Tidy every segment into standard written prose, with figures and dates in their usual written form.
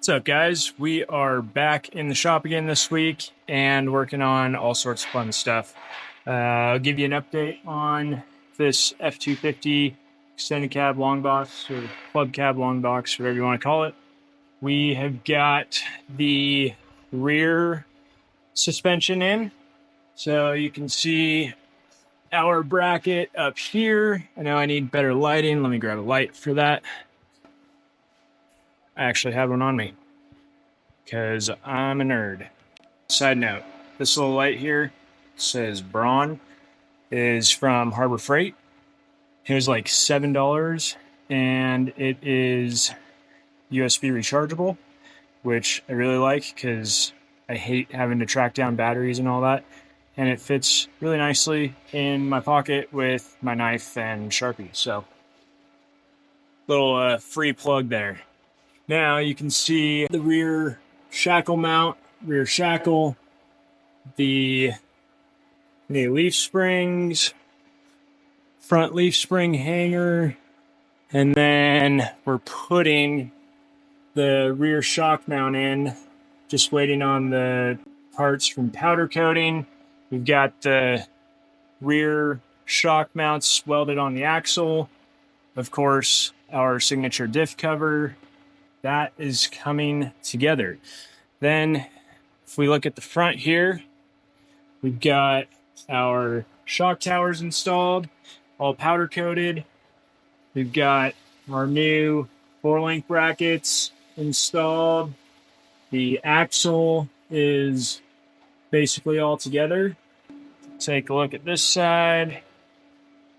What's up, guys? We are back in the shop again this week and working on all sorts of fun stuff. I'll give you an update on this F250 extended cab long box or club cab long box, whatever you want to call it. We have got the rear suspension in, so you can see our bracket up here. I know I need better lighting. Let me grab a light for that. I actually have one on me because I'm a nerd. Side note, this little light here says Braun, is from Harbor Freight. It was like $7 and it is USB rechargeable, which I really like because I hate having to track down batteries and all that. And it fits really nicely in my pocket with my knife and Sharpie. So, little free plug there. Now you can see the rear shackle mount, rear shackle, the leaf springs, front leaf spring hanger, and then we're putting the rear shock mount in, just waiting on the parts from powder coating. We've got the rear shock mounts welded on the axle. Of course, our signature diff cover, that is coming together. Then, if we look at the front here, we've got our shock towers installed, all powder coated. We've got our new 4-link brackets installed. The axle is basically all together. Take a look at this side.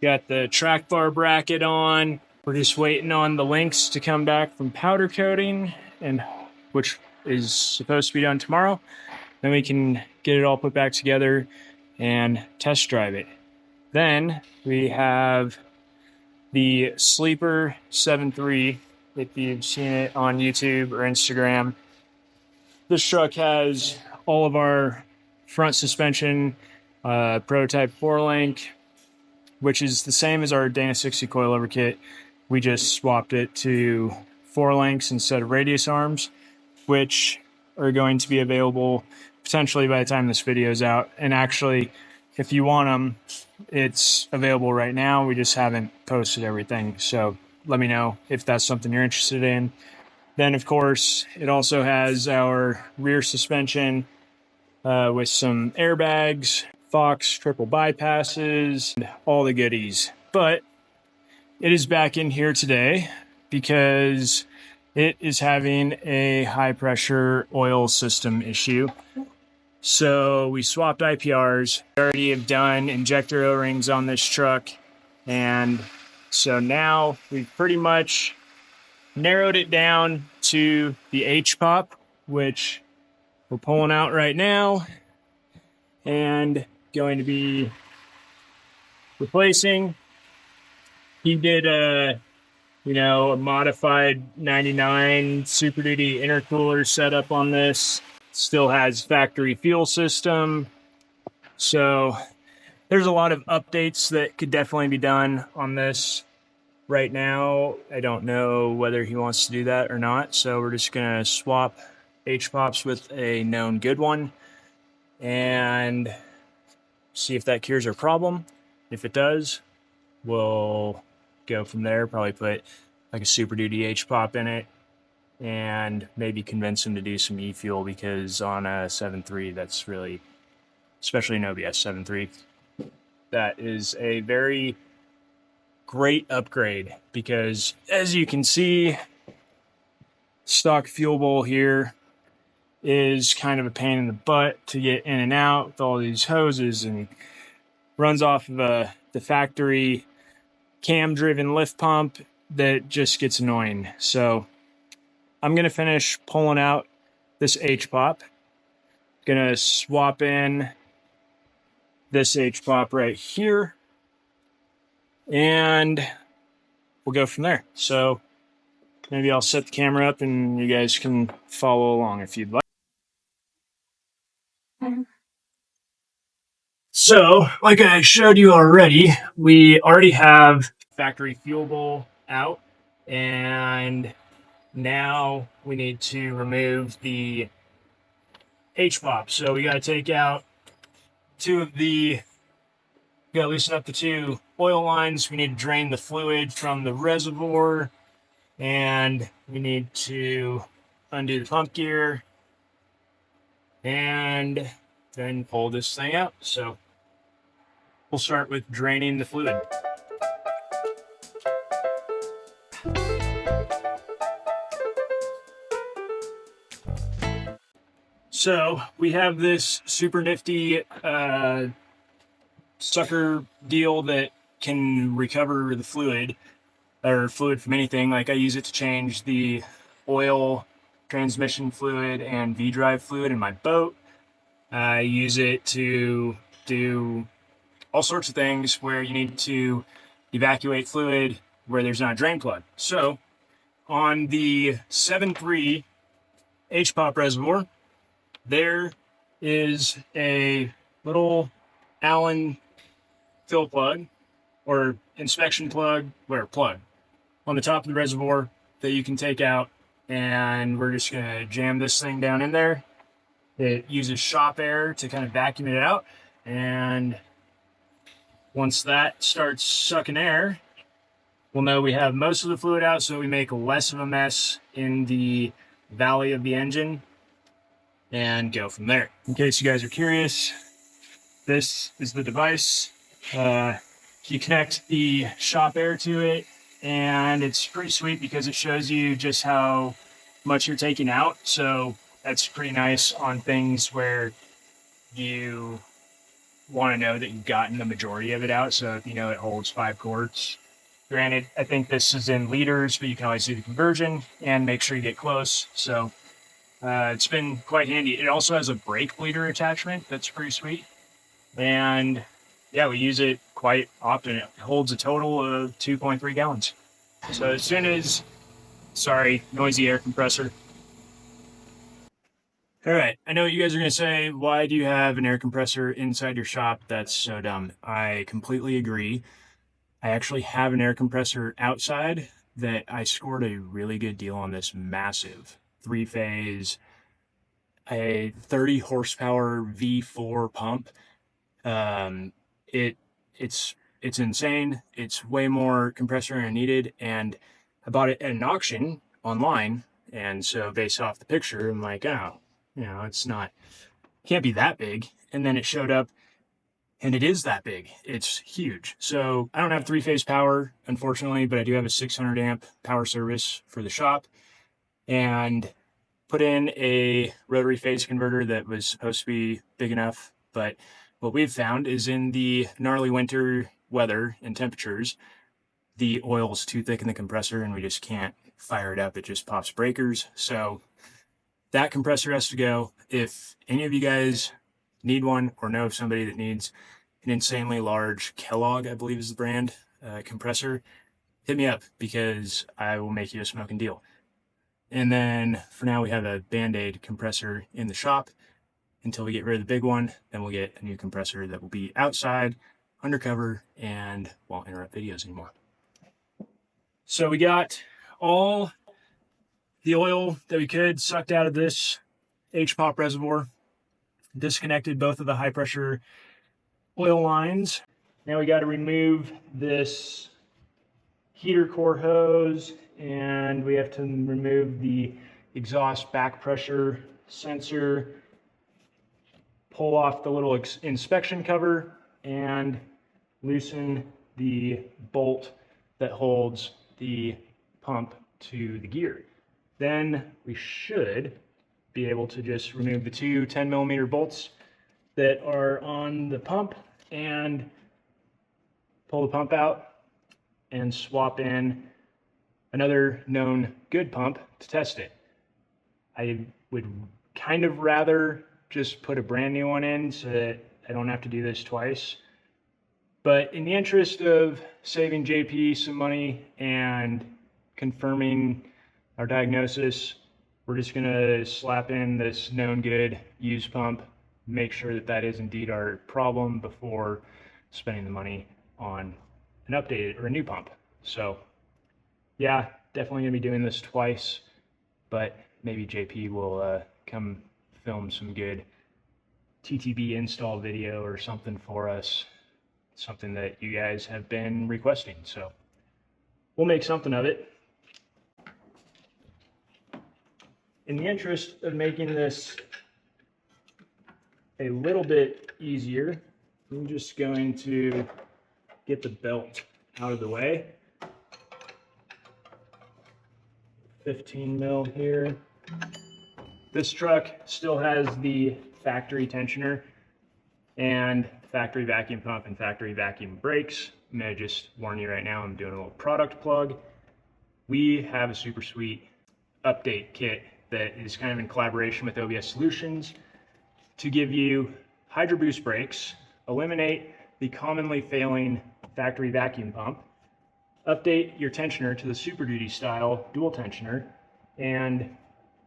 Got the track bar bracket on. We're just waiting on the links to come back from powder coating, and which is supposed to be done tomorrow. Then we can get it all put back together and test drive it. Then we have the Sleeper 7.3, if you've seen it on YouTube or Instagram. This truck has all of our front suspension, prototype 4-link, which is the same as our Dana 60 coilover kit. We just swapped it to 4 links instead of radius arms, which are going to be available potentially by the time this video is out. And actually, if you want them, it's available right now. We just haven't posted everything. So let me know if that's something you're interested in. Then, of course, it also has our rear suspension with some airbags, Fox triple bypasses, and all the goodies. But it is back in here today because it is having a high pressure oil system issue. So we swapped IPRs. We already have done injector O-rings on this truck. And so now we've pretty much narrowed it down to the HPOP, which we're pulling out right now and going to be replacing. He did a modified 99 Super Duty intercooler setup on this. Still has factory fuel system. So there's a lot of updates that could definitely be done on this. Right now, I don't know whether he wants to do that or not. So we're just going to swap HPOPs with a known good one and see if that cures our problem. If it does, we'll go from there. Probably put like a Super Duty HPOP in it and maybe convince him to do some e-fuel, because on a 7.3, that's really, especially NoBS 7.3, that is a very great upgrade, because as you can see, stock fuel bowl here is kind of a pain in the butt to get in and out with all these hoses, and runs off of the factory cam-driven lift pump that just gets annoying. So I'm going to finish pulling out this HPOP. Going to swap in this HPOP right here, and we'll go from there. So maybe I'll set the camera up and you guys can follow along if you'd like. So, like I showed you already, we already have factory fuel bowl out, and Now we need to remove the HPOP. So we got to take out we got to loosen up the two oil lines. We need to drain the fluid from the reservoir, and we need to undo the pump gear and then pull this thing out. So we'll start with draining the fluid. So we have this super nifty sucker deal that can recover the fluid from anything. Like I use it to change the oil, transmission fluid, and V-drive fluid in my boat. I use it to do all sorts of things where you need to evacuate fluid where there's not a drain plug. So on the 7.3 HPOP reservoir, there is a little Allen fill plug or inspection plug, plug on the top of the reservoir that you can take out, and we're just gonna jam this thing down in there. It uses shop air to kind of vacuum it out, and once that starts sucking air, we'll know we have most of the fluid out, so we make less of a mess in the valley of the engine, and go from there. In case you guys are curious, this is the device. You connect the shop air to it, and it's pretty sweet because it shows you just how much you're taking out. So that's pretty nice on things where you want to know that you've gotten the majority of it out. So if you know it holds 5 quarts. Granted, I think this is in liters, but you can always do the conversion and make sure you get close. So it's been quite handy. It also has a brake bleeder attachment that's pretty sweet. And yeah, we use it quite often. It holds a total of 2.3 gallons. So as soon as, sorry, noisy air compressor. All right, I know what you guys are gonna say. Why do you have an air compressor inside your shop? That's so dumb. I completely agree. I actually have an air compressor outside that I scored a really good deal on this massive 3-phase, a 30 horsepower V4 pump. It's insane. It's way more compressor than I needed, and I bought it at an auction online, and so based off the picture, I'm like, oh, can't be that big. And then it showed up, and it is that big. It's huge. So I don't have 3-phase power, unfortunately, but I do have a 600 amp power service for the shop, and put in a rotary phase converter that was supposed to be big enough. But what we've found is in the gnarly winter weather and temperatures, the oil is too thick in the compressor and we just can't fire it up. It just pops breakers. So that compressor has to go. If any of you guys need one or know of somebody that needs an insanely large Kellogg, I believe is the brand, compressor, hit me up because I will make you a smoking deal. And then for now we have a Band-Aid compressor in the shop until we get rid of the big one. Then we'll get a new compressor that will be outside, undercover, and won't interrupt videos anymore. So we got all the oil that we could sucked out of this HPOP reservoir, disconnected both of the high pressure oil lines. Now we got to remove this heater core hose, and we have to remove the exhaust back pressure sensor, pull off the little inspection cover, and loosen the bolt that holds the pump to the gear. Then we should be able to just remove the two 10mm bolts that are on the pump and pull the pump out and swap in another known good pump to test it. I would kind of rather just put a brand new one in so that I don't have to do this twice. But in the interest of saving JP some money and confirming our diagnosis, we're just gonna slap in this known good used pump, make sure that that is indeed our problem before spending the money on an updated or a new pump. So yeah, definitely gonna be doing this twice. but maybe JP will come film some good TTB install video or something for us, something that you guys have been requesting. So we'll make something of it. In the interest of making this a little bit easier, I'm just going to get the belt out of the way. 15 mil here. This truck still has the factory tensioner and factory vacuum pump and factory vacuum brakes. I'm gonna just warn you right now, I'm doing a little product plug. We have a super sweet update kit that is kind of in collaboration with OBS Solutions to give you Hydro Boost brakes, eliminate the commonly failing factory vacuum pump, update your tensioner to the Super Duty style dual tensioner, and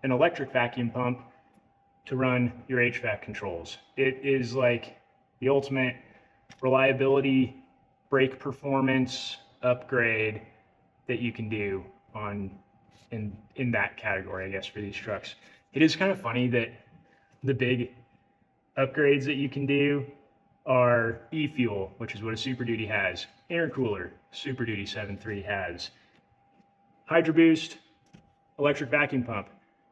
an electric vacuum pump to run your HVAC controls. It is like the ultimate reliability, brake performance upgrade that you can do in that category, I guess, for these trucks. It is kind of funny that the big upgrades that you can do are e-fuel, which is what a Super Duty has. Intercooler, Super Duty 7.3 has. Hydro Boost, electric vacuum pump.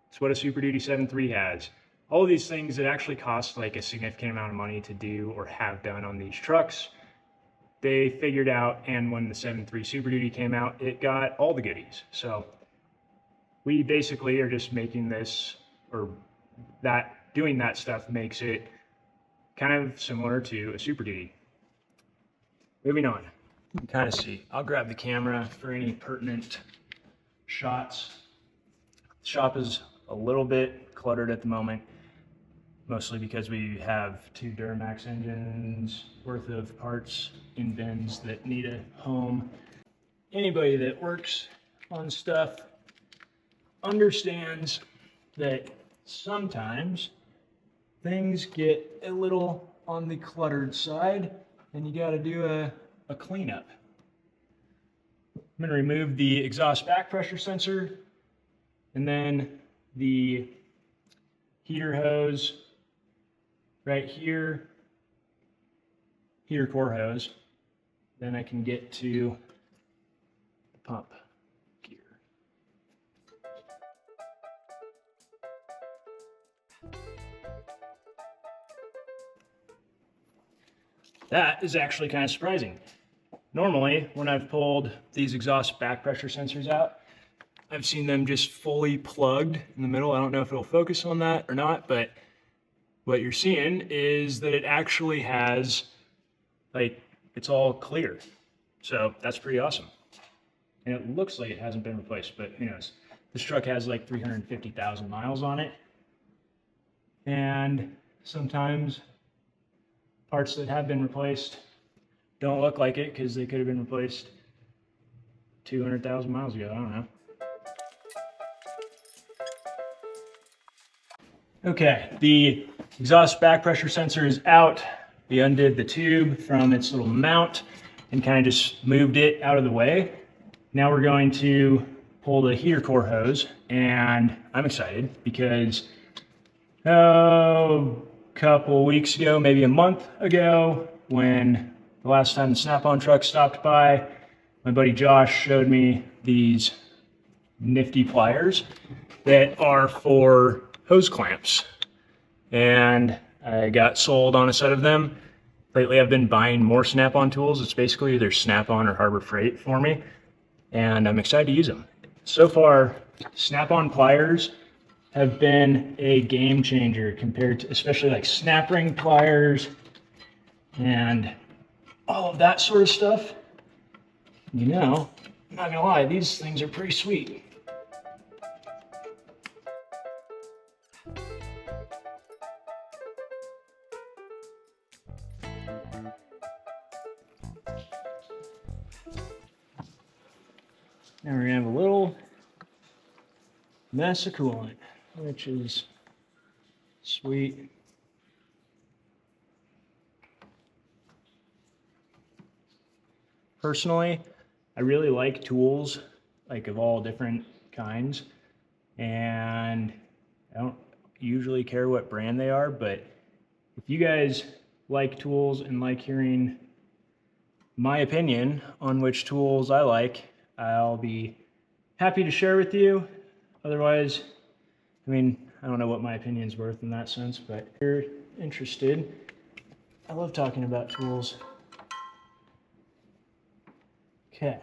It's what a Super Duty 7.3 has. All of these things that actually cost like a significant amount of money to do or have done on these trucks, they figured out, and when the 7.3 Super Duty came out, it got all the goodies. So we basically are just making this, or that, doing that stuff makes it kind of similar to a Super Duty. Moving on, you can kind of see. I'll grab the camera for any pertinent shots. The shop is a little bit cluttered at the moment, mostly because we have 2 Duramax engines worth of parts in bins that need a home. Anybody that works on stuff understands that sometimes things get a little on the cluttered side and you got to do a cleanup. I'm going to remove the exhaust back pressure sensor and then the heater hose right here, heater core hose. Then I can get to the pump gear. That is actually kind of surprising. Normally, when I've pulled these exhaust back pressure sensors out, I've seen them just fully plugged in the middle. I don't know if it'll focus on that or not, but what you're seeing is that it actually has, like, it's all clear. So that's pretty awesome. And it looks like it hasn't been replaced, but who knows? This truck has like 350,000 miles on it. And sometimes parts that have been replaced don't look like it because they could have been replaced 200,000 miles ago. I don't know. Okay, the exhaust back pressure sensor is out. We undid the tube from its little mount and kind of just moved it out of the way. Now we're going to pull the heater core hose, and I'm excited because a couple weeks ago, maybe a month ago, when the last time the Snap-on truck stopped by, my buddy Josh showed me these nifty pliers that are for hose clamps, and I got sold on a set of them. Lately I've been buying more Snap-on tools. It's basically either Snap-on or Harbor Freight for me, and I'm excited to use them. So far, Snap-on pliers have been a game changer compared to, especially like snap ring pliers and all of that sort of stuff. You know, I'm not gonna lie, these things are pretty sweet. Now we're gonna have a little mess of coolant, which is sweet. Personally, I really like tools, like of all different kinds, and I don't usually care what brand they are, but if you guys like tools and like hearing my opinion on which tools I like, I'll be happy to share with you. Otherwise, I mean, I don't know what my opinion's worth in that sense, but if you're interested, I love talking about tools. Okay,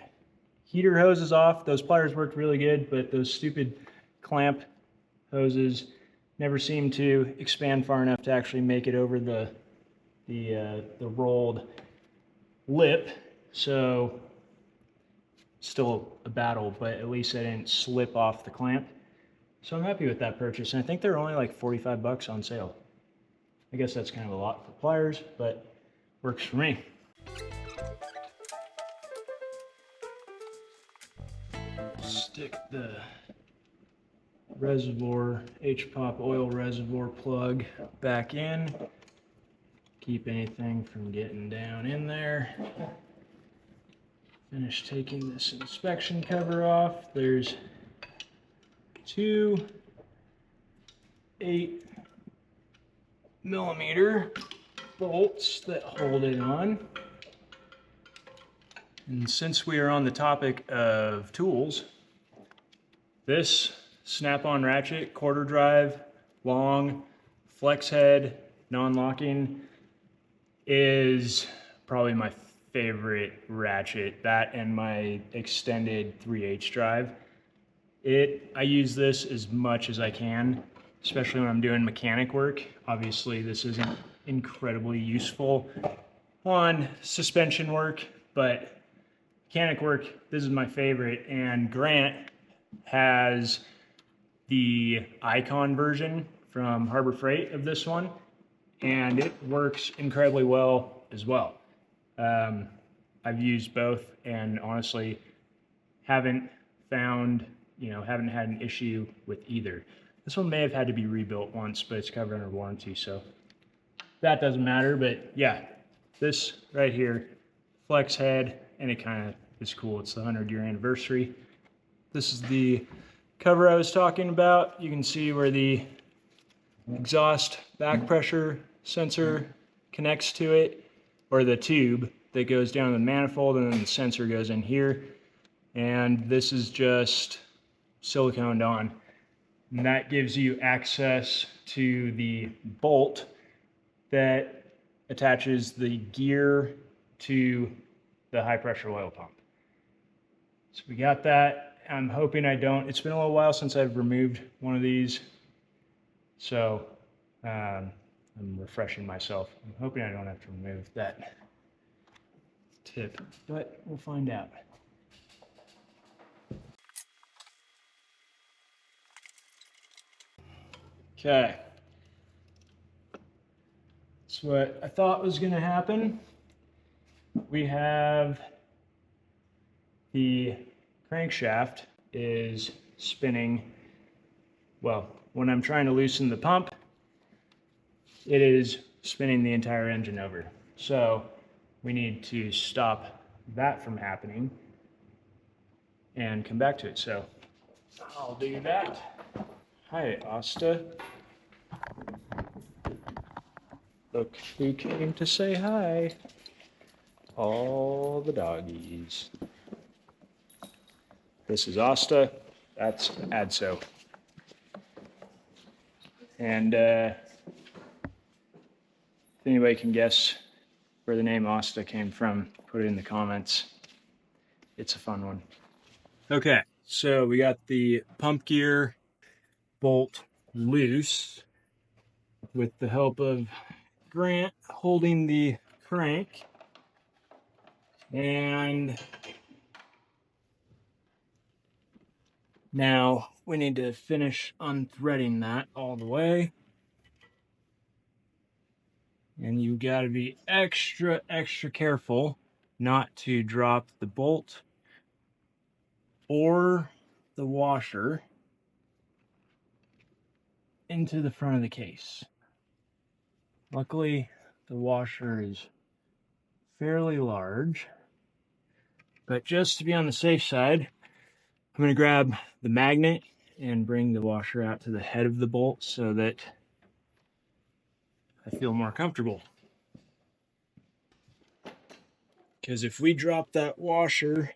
heater hose is off. Those pliers worked really good, but those stupid clamp hoses never seem to expand far enough to actually make it over the rolled lip. So still a battle, but at least I didn't slip off the clamp. So I'm happy with that purchase, and I think they're only like 45 bucks on sale. I guess that's kind of a lot for pliers, but works for me. Stick the reservoir, HPOP oil reservoir plug back in. Keep anything from getting down in there. Finish taking this inspection cover off. There's two 8mm bolts that hold it on. And since we are on the topic of tools, this snap-on ratchet, quarter drive, long, flex head, non-locking, is probably my favorite ratchet. That and my extended 3/8 drive. I use this as much as I can, especially when I'm doing mechanic work. Obviously, this isn't incredibly useful on suspension work, but mechanic work, this is my favorite. And Grant has the Icon version from Harbor Freight of this one, and it works incredibly well as well. I've used both, and honestly haven't had an issue with either. This one may have had to be rebuilt once, but it's covered under warranty, so that doesn't matter. But yeah, this right here, flex head, and it kind of is cool. It's the 100-year anniversary. This is the cover I was talking about. You can see where the exhaust back pressure sensor connects to it, or the tube that goes down the manifold, and then the sensor goes in here. And this is just siliconed on. And that gives you access to the bolt that attaches the gear to the high pressure oil pump. So we got that. I'm hoping I don't. It's been a little while since I've removed one of these, so I'm refreshing myself. I'm hoping I don't have to remove that tip, but we'll find out. Okay. That's what I thought was going to happen. We have the crankshaft is spinning. Well, when I'm trying to loosen the pump, it is spinning the entire engine over. So we need to stop that from happening and come back to it. So I'll do that. Hi, Asta. Look who came to say hi. All the doggies. This is Asta. That's Adso. And if anybody can guess where the name Asta came from, put it in the comments. It's a fun one. Okay, so we got the pump gear bolt loose with the help of Grant holding the crank. And now we need to finish unthreading that all the way. And you got to be extra careful not to drop the bolt or the washer into the front of the case. Luckily, the washer is fairly large, but just to be on the safe side, I'm going to grab the magnet and bring the washer out to the head of the bolt so that I feel more comfortable. Because if we drop that washer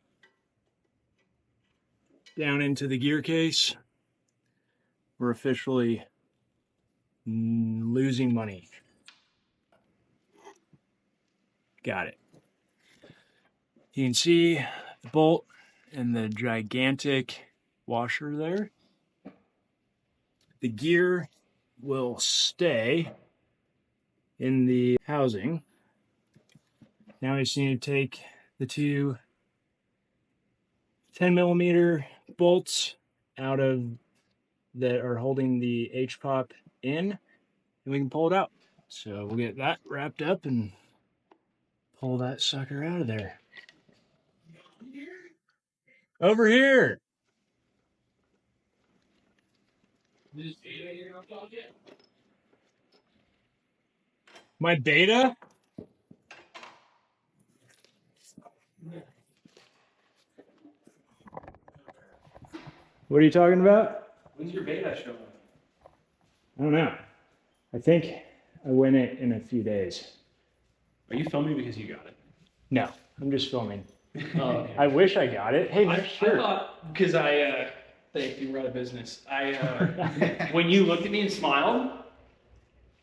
down into the gear case, we're officially losing money. Got it. You can see the bolt and the gigantic washer there. The gear will stay in the housing. Now I just need to take the two 10mm bolts out of that are holding the HPOP in, and we can pull it out. So we'll get that wrapped up and pull that sucker out of there. Over here. My beta? What are you talking about? When's your beta showing? I don't know. I think I win it in a few days. Are you filming because you got it? No, I'm just filming. Oh, okay. I wish I got it. Hey, nice I shirt. thought, because thank you, we're out of business. When you looked at me and smiled,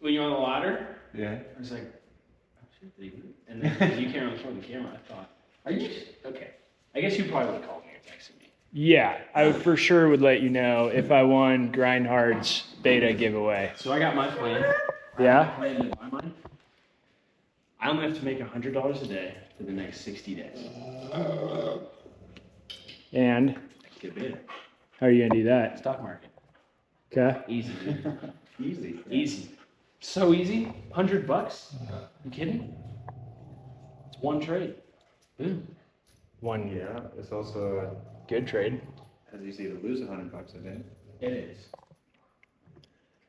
when you were on the ladder, Yeah. I was like, oh shit, did he move? And then you came on front of the camera, I thought, are you just, okay. I guess you probably would have called me or texted me. Yeah, I would for sure would let you know if I won Grindhard's beta giveaway. So I got my plan. Yeah? I plan to buy mine. I only have to make $100 a day for the next 60 days. And Get a beta. how are you gonna do that? Stock market. Okay. Easy, dude. Easy. Easy. So easy. $100? You kidding? It's one trade. Boom. One Yeah, it's also good trade. as easy to lose $100 a day. It is.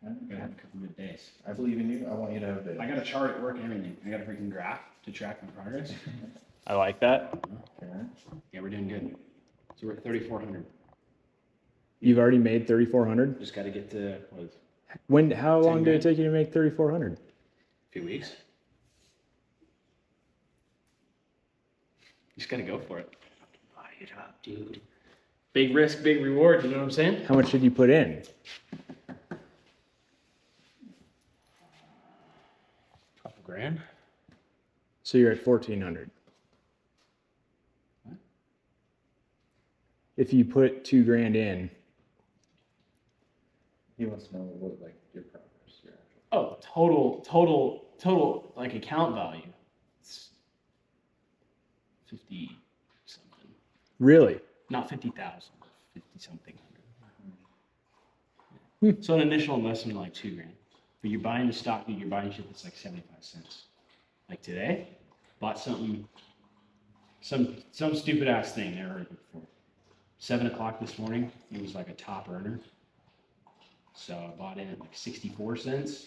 I'm gonna have a couple good days. I believe in you. I want you to have I got a chart at work and everything. I got a freaking graph to track my progress. I like that. Okay. Yeah, we're doing good. So we're at 3,400. You've already made 3,400. Just got to get to what is it, When? How long did it grand. take you to make 3,400? a few weeks. You just got to go for it. Buy it up, dude. Big risk, big reward. You know what I'm saying? How much did you put in? Couple grand. So you're at 1,400. What? If you put $2,000 in. He wants to know what like your progress, your actual. Oh, total, like account value. It's 50 something. Really? Not 50,000, 50 something. So an initial investment of like $2,000. But you're buying the stock, you're buying shit that's like 75 cents. Like today, bought something, some stupid ass thing, never heard of it before. 7 o'clock this morning, it was like a top earner. So I bought in at like 64 cents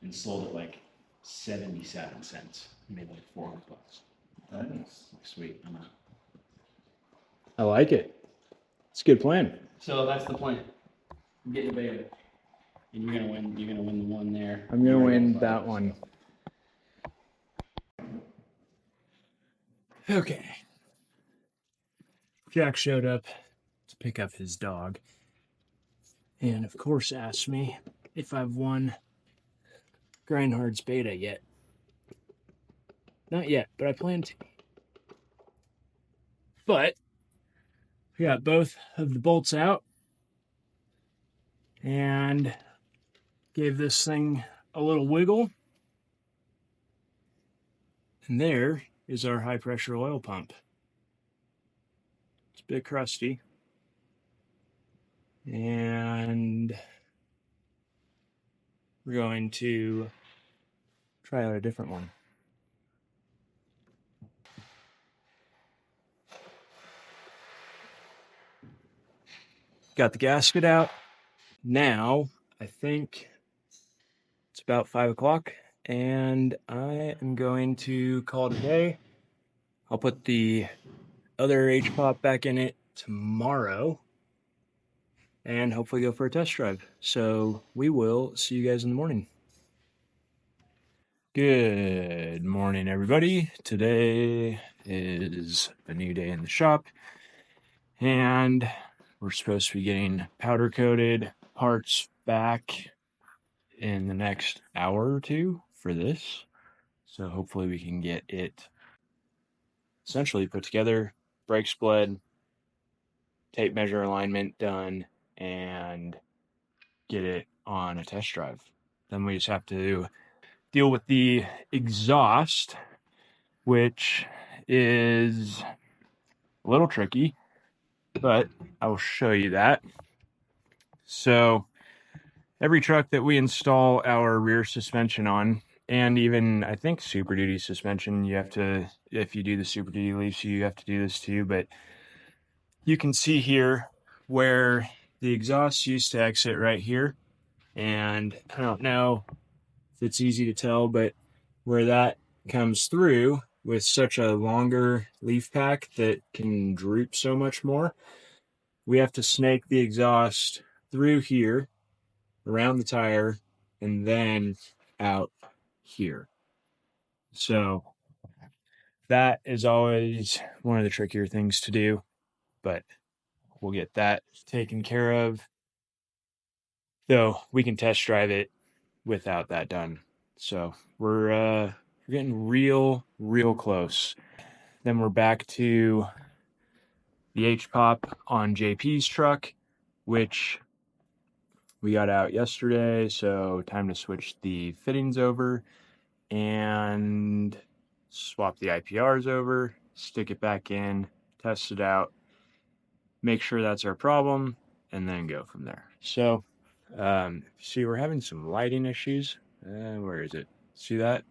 and sold at like 77 cents. Made like $400. Nice. Like, sweet, I'm out. I like it. It's a good plan. So that's the plan. I'm getting a beta. And you're gonna win the one there. I'm gonna win that one. Okay. Jack showed up to pick up his dog. And of course asked me if I've won Grindhard's beta yet. Not yet, but I plan to. But we got both of the bolts out and gave this thing a little wiggle. And there is our high pressure oil pump. It's a bit crusty. And we're going to try out a different one. Got the gasket out. Now, I think it's about 5 o'clock, and I am going to call it a day. I'll put the other HPOP back in it tomorrow. and hopefully go for a test drive. So we will see you guys in the morning. Good morning, everybody. Today is a new day in the shop, and we're supposed to be getting powder coated parts back in the next hour or two for this. So hopefully we can get it essentially put together, brakes bled, tape measure alignment done, and get it on a test drive. Then we just have to deal with the exhaust, which is a little tricky, but I will show you that. So every truck that we install our rear suspension on, and even I think Super Duty suspension, you have to, if you do the Super Duty leafs, you have to do this too, but you can see here where the exhaust used to exit right here. And I don't know if it's easy to tell, but where that comes through with such a longer leaf pack that can droop so much more, we have to snake the exhaust through here, around the tire, and then out here. So that is always one of the trickier things to do, but we'll get that taken care of. Though we can test drive it without that done. So we're getting real close. Then we're back to the HPOP on JP's truck, which we got out yesterday. So time to switch the fittings over and swap the IPRs over, stick it back in, test it out, make sure that's our problem, and then go from there. So see, we're having some lighting issues. Where is it? See that?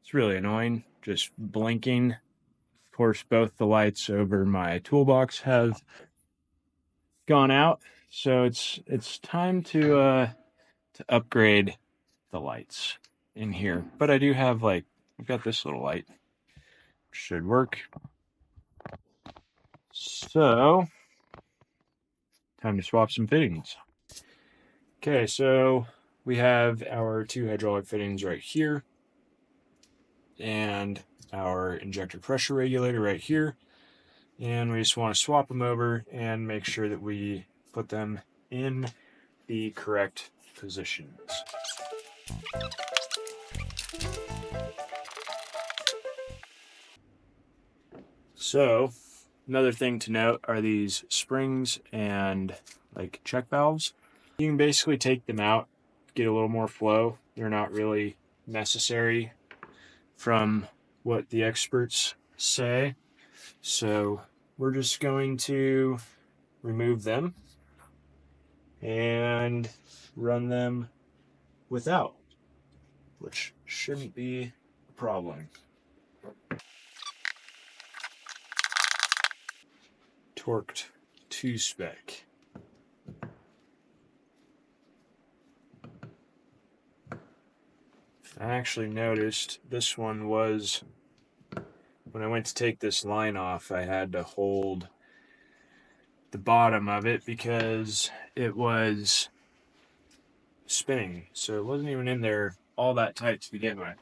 It's really annoying, just blinking. Of course, both the lights over my toolbox have gone out, so it's time to upgrade the lights in here. But I do have, like, I've got this little light, should work. So time to swap some fittings. Okay, so we have our two hydraulic fittings right here and our injector pressure regulator right here. And we just want to swap them over and make sure that we put them in the correct positions. So another thing to note are these springs and like check valves. You can basically take them out, get a little more flow. They're not really necessary from what the experts say. So we're just going to remove them and run them without, which shouldn't be a problem. Torqued to spec. I actually noticed this one was, when I went to take this line off, I had to hold the bottom of it because it was spinning. So it wasn't even in there all that tight to begin with.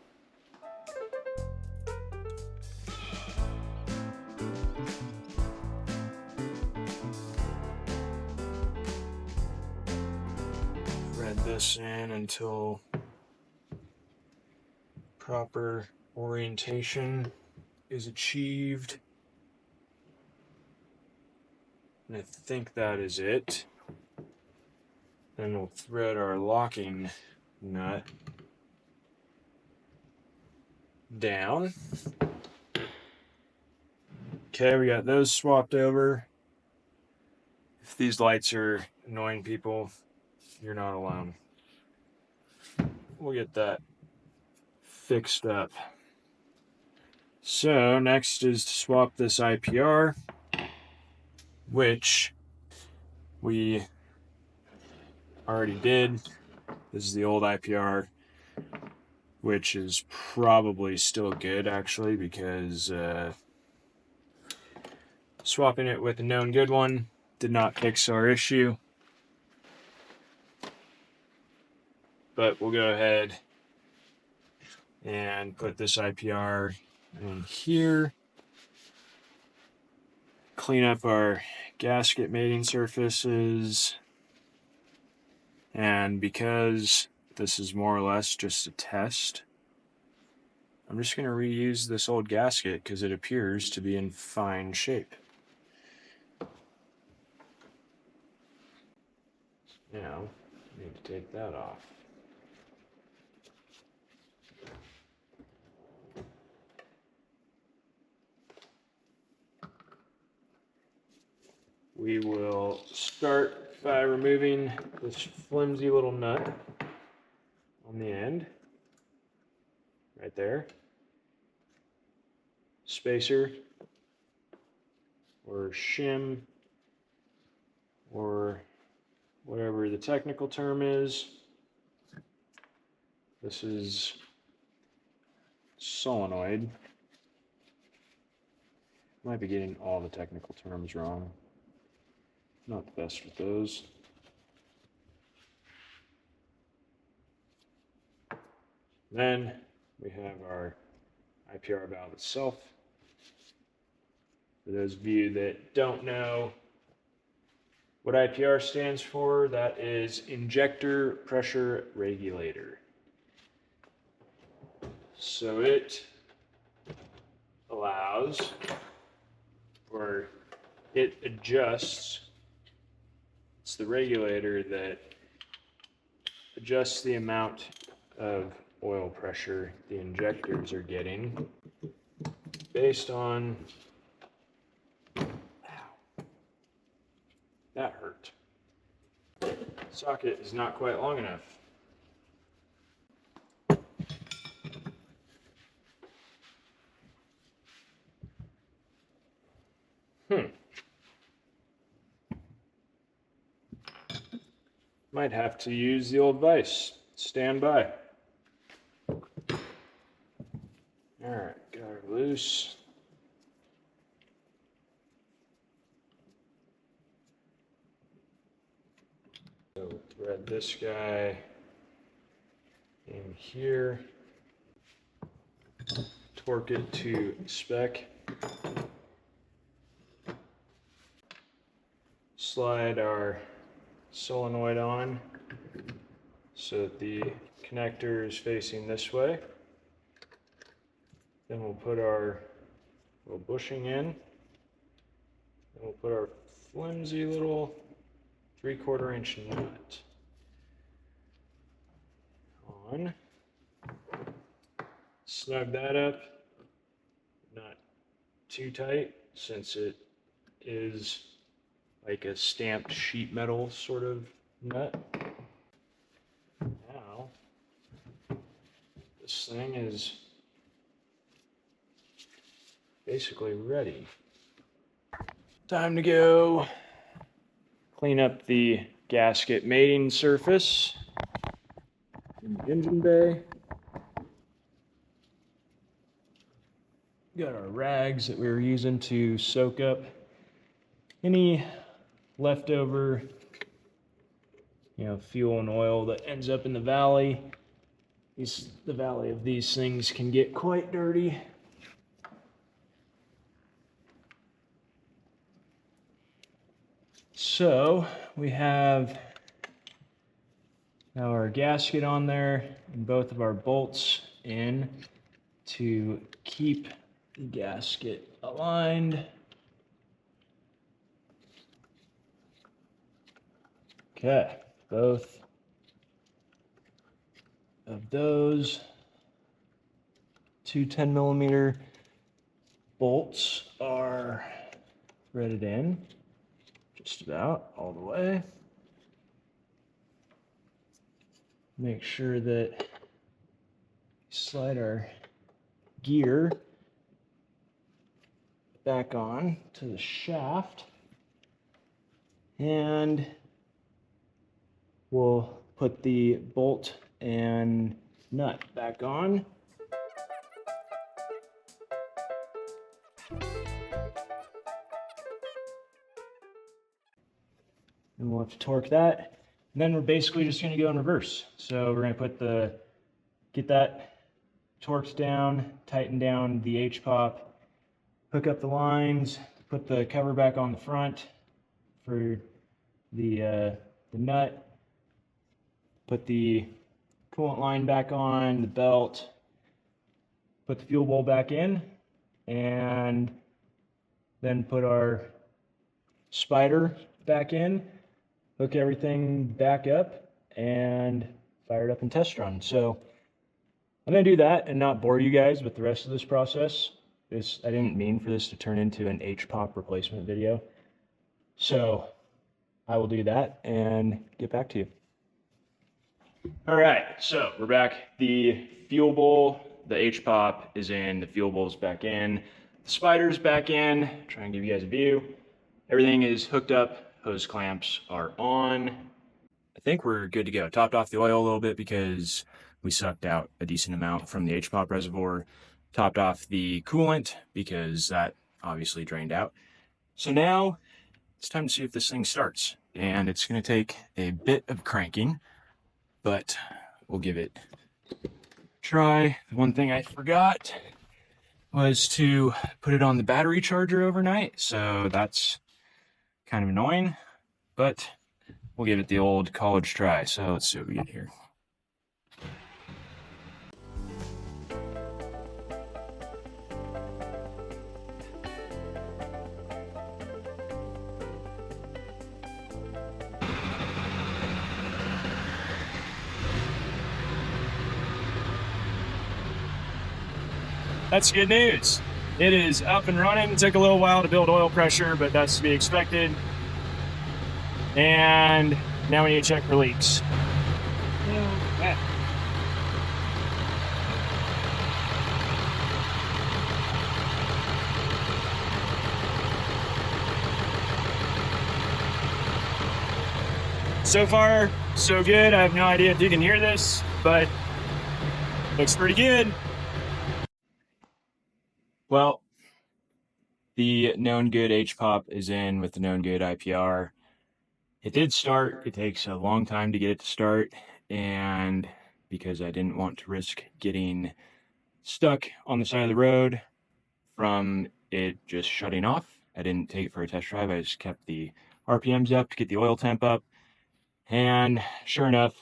Thread this in until proper orientation is achieved. And I think that is it. Then we'll thread our locking nut down. Okay, we got those swapped over. If these lights are annoying people, you're not alone. We'll get that fixed up. So next is to swap this IPR, which we already did. This is the old IPR, which is probably still good actually, because swapping it with a known good one did not fix our issue. but we'll go ahead and put this IPR in here. Clean up our gasket mating surfaces. And because this is more or less just a test, I'm just going to reuse this old gasket because it appears to be in fine shape. Now, I need to take that off. We will start by removing this flimsy little nut on the end, right there. Spacer, or shim, or whatever the technical term is. This is solenoid. Might be getting all the technical terms wrong. Not the best with those. Then we have our IPR valve itself. For those of you that don't know what IPR stands for, that is injector pressure regulator. So it allows, or it adjusts, it's the regulator that adjusts the amount of oil pressure the injectors are getting based on, that hurt. Socket is not quite long enough. Might have to use the old vise. Stand by. Alright, got her loose. So thread this guy in here. Torque it to spec. Slide our solenoid on so that the connector is facing this way. Then we'll put our little bushing in. Then we'll put our flimsy little 3/4 inch nut on. Snug that up, not too tight since it is like a stamped sheet metal sort of nut. Now, this thing is basically ready. Time to go clean up the gasket mating surface in the engine bay. Got our rags that we were using to soak up any leftover, fuel and oil that ends up in the valley. The valley of these things can get quite dirty. So we have now our gasket on there and both of our bolts in to keep the gasket aligned. Okay, both of those two 10mm bolts are threaded in just about all the way. Make sure that we slide our gear back on to the shaft, and we'll put the bolt and nut back on. And we'll have to torque that. And then we're basically just going to go in reverse. So we're going to get that torqued down, tighten down the HPOP, hook up the lines, put the cover back on the front for the nut, put the coolant line back on, the belt, put the fuel bowl back in, and then put our spider back in, hook everything back up, and fire it up and test run. So I'm going to do that and not bore you guys with the rest of this process. I didn't mean for this to turn into an HPOP replacement video. So I will do that and get back to you. All right, so we're back. The fuel bowl, the HPOP is in, the fuel bowl's back in, the spider's back in. Try and give you guys a view. Everything is hooked up, hose clamps are on. I think we're good to go. Topped off the oil a little bit because we sucked out a decent amount from the HPOP reservoir. Topped off the coolant because that obviously drained out. So now it's time to see if this thing starts. And it's going to take a bit of cranking, but we'll give it a try. The one thing I forgot was to put it on the battery charger overnight. So that's kind of annoying, but we'll give it the old college try. So let's see what we get here. That's good news. It is up and running. It took a little while to build oil pressure, but that's to be expected. And now we need to check for leaks. Yeah. So far, so good. I have no idea if you can hear this, but looks pretty good. Well, the known good HPOP is in with the known good IPR. It did start. It takes a long time to get it to start, and because I didn't want to risk getting stuck on the side of the road from it just shutting off, I didn't take it for a test drive. I just kept the RPMs up to get the oil temp up, and sure enough,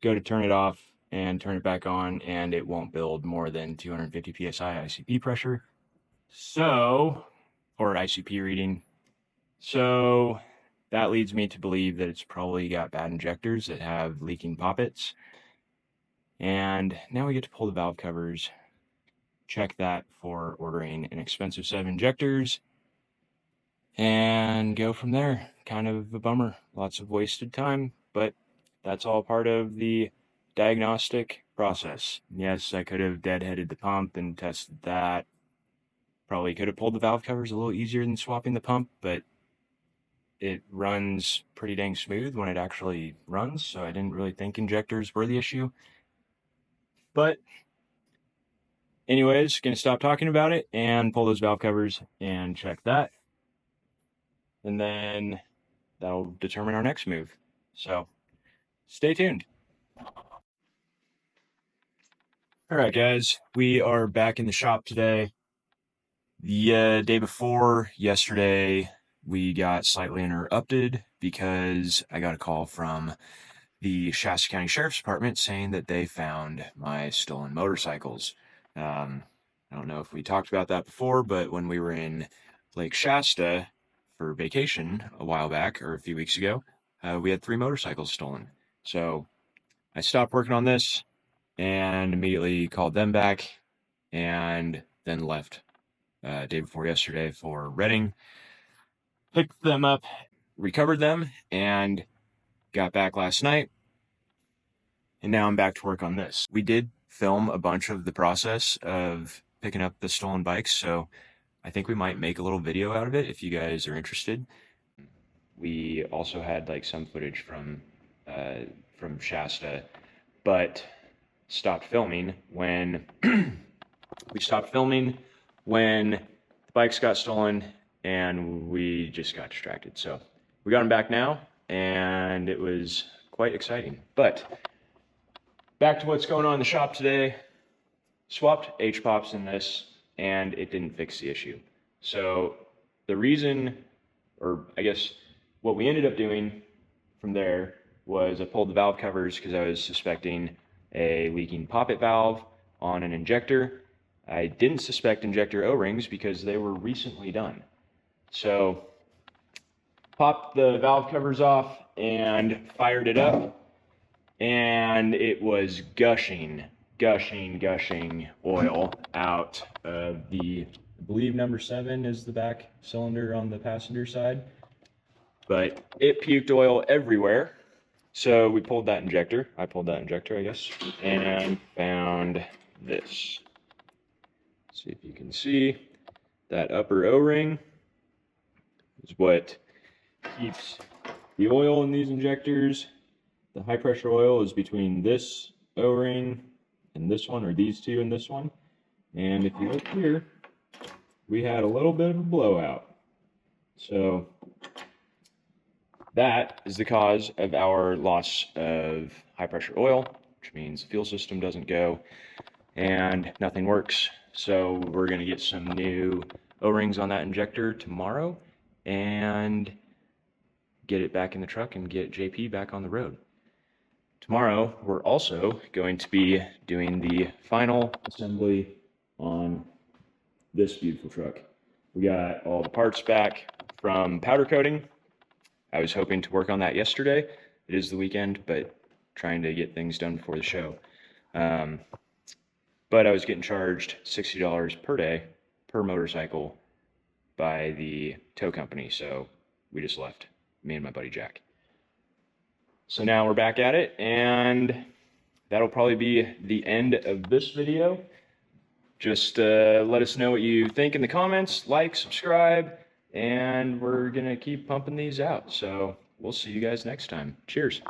go to turn it off and turn it back on, and it won't build more than 250 psi ICP pressure. So, or ICP reading. So that leads me to believe that it's probably got bad injectors that have leaking poppets. And now we get to pull the valve covers, check that for ordering an expensive set of injectors, and go from there. Kind of a bummer. Lots of wasted time, but that's all part of the diagnostic process. Yes, I could have deadheaded the pump and tested that. Probably could have pulled the valve covers a little easier than swapping the pump, but it runs pretty dang smooth when it actually runs, so I didn't really think injectors were the issue. But anyways, gonna stop talking about it and pull those valve covers and check that. And then that'll determine our next move. So stay tuned. All right, guys, we are back in the shop today. The day before yesterday, we got slightly interrupted because I got a call from the Shasta County Sheriff's Department saying that they found my stolen motorcycles. I don't know if we talked about that before, but when we were in Lake Shasta for vacation a while back, or a few weeks ago, we had 3 motorcycles stolen. So I stopped working on this and immediately called them back and then left day before yesterday for Reading, picked them up, recovered them, and got back last night. And now I'm back to work on this. We did film a bunch of the process of picking up the stolen bikes, so I think we might make a little video out of it if you guys are interested. We also had like some footage from Shasta, but stopped filming when when the bikes got stolen and we just got distracted. So we got them back now, and it was quite exciting. But back to what's going on in the shop today. Swapped HPOPs in this, and it didn't fix the issue. So the reason, or I guess what we ended up doing from there, was I pulled the valve covers because I was suspecting a leaking poppet valve on an injector. I didn't suspect injector O-rings because they were recently done. So popped the valve covers off and fired it up, and it was gushing oil out of the, I believe number 7 is the back cylinder on the passenger side, but it puked oil everywhere. So we pulled that injector, I pulled that injector, I guess, and found this. See if you can see that upper O-ring is what keeps the oil in these injectors. The high pressure oil is between this O-ring and this one, or these two and this one. And if you look here, we had a little bit of a blowout. So that is the cause of our loss of high pressure oil, which means the fuel system doesn't go and nothing works. So we're going to get some new O-rings on that injector tomorrow and get it back in the truck and get JP back on the road. Tomorrow, we're also going to be doing the final assembly on this beautiful truck. We got all the parts back from powder coating. I was hoping to work on that yesterday. It is the weekend, but trying to get things done before the show. But I was getting charged $60 per day per motorcycle by the tow company, so we just left, me and my buddy Jack. So now we're back at it, and that'll probably be the end of this video. Just let us know what you think in the comments, like, subscribe, and we're gonna keep pumping these out. So we'll see you guys next time. Cheers.